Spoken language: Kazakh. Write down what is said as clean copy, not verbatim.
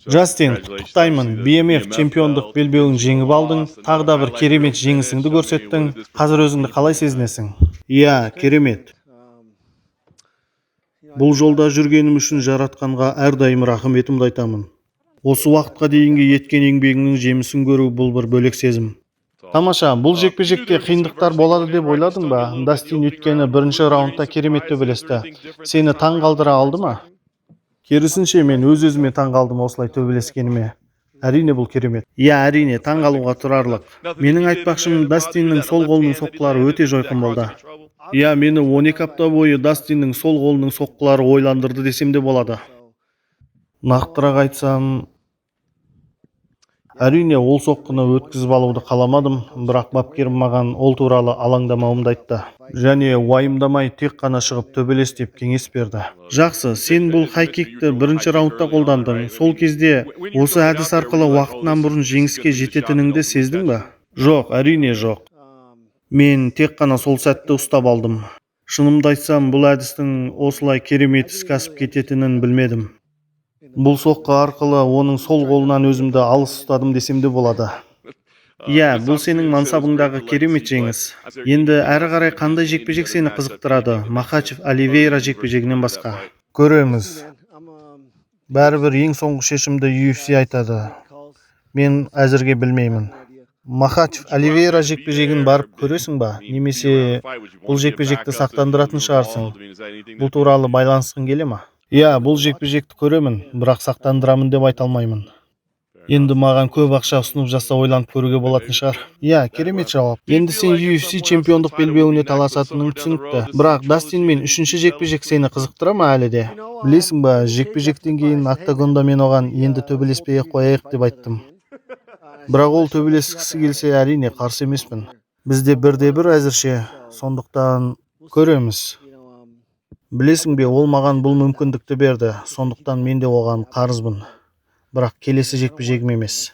Джастин, құттықтаймын. BMF чемпиондық белбеуін жеңіп алдың. Тағы да бір керемет жеңісіңді көрсеттің. Қазір өзіңді қалай сезінесің? Иә, керемет. Бұл жолда жүргенім үшін жаратқанға әрдайым рахметімді айтамын. Осы уақытқа дейінгі еткен еңбегіңнің жемісін көру бұл бір бөлек сезім. Тамаша, бұл жекпе-жекте қиындықтар болады деп ойладың ба? Дастин өткені бірінші раундта керемет төбелесті. Сені таң қалдыра алды ма? Керісінше, мен өз-өзіме таң қалдым осылай төбелескеніме. Әрине бұл керемет. Иә, әрине, таң қалуға тұрарлық. Менің айтпақшым, Дастиннің сол қолының соққылары өте жойқын болды. Иә, мені 12 апта бойы Дастиннің сол қолының соққылары ойландырды десем де болады. Нақтырақ айтсам, әрине, ол соққыны өткізіп алуды қаламадым, бірақ бапкерім маған ол туралы алаңдамауымды айтты. Және уайымдамай тек қана шығып төбелес деп кеңес берді. Жақсы, сен бұл хай-кикті бірінші раундта қолдандың. Сол кезде осы әдіс арқылы уақытынан бұрын жеңіске жететініңді сездің бе? Жоқ, әрине жоқ. Мен тек қана сол сәтті ұстап алдым. Шынымды айтсам, бұл әдістің осылай керемет іске асып кететінін білмедім. Бұл соққы арқылы оның сол қолынан өзімді алыс ұстадым десем де болады. Иә, бұл сенің мансабыңдағы керемет жеңіс. Енді әрі қарай қандай жекпе-жек сені қызықтырады? Махачев Оливейра жекпе-жегінен басқа. Көреміз. Бәрібір ең соңғы шешімді UFC айтады. Мен әзірге білмеймін. Махачев Оливейра жекпе-жегін барып көресің ба? Немесе бұл жекпе-жекті сақтандыратын шығарсың? Бұл туралы байланысқың келе ма? Иә, бұл жекпе-жекті көремін, бірақ сақтандырамын деп айта алмаймын. Енді маған көп ақша ұсынып жатса ойланып көруге болатын шығар. Иә, керемет жауап. Енді сен UFC чемпиондық белбеуіне таласатының түсінікті. Бірақ Дастин мен үшінші жекпе-жек сені қызықтыра ма әлі де? Білесің ба, жекпе-жектен кейін октагонда мен оған енді төбелеспей қояйық деп айттым. Бірақ ол төбелескісі келсе, әрине қарсы емеспін. Бізде бірде-бір әзірше, сондықтан көреміз. Білесің бе, ол маған бұл мүмкіндікті берді, сондықтан мен де оған қарызбын. Бірақ келесі жекпе-жегім емес.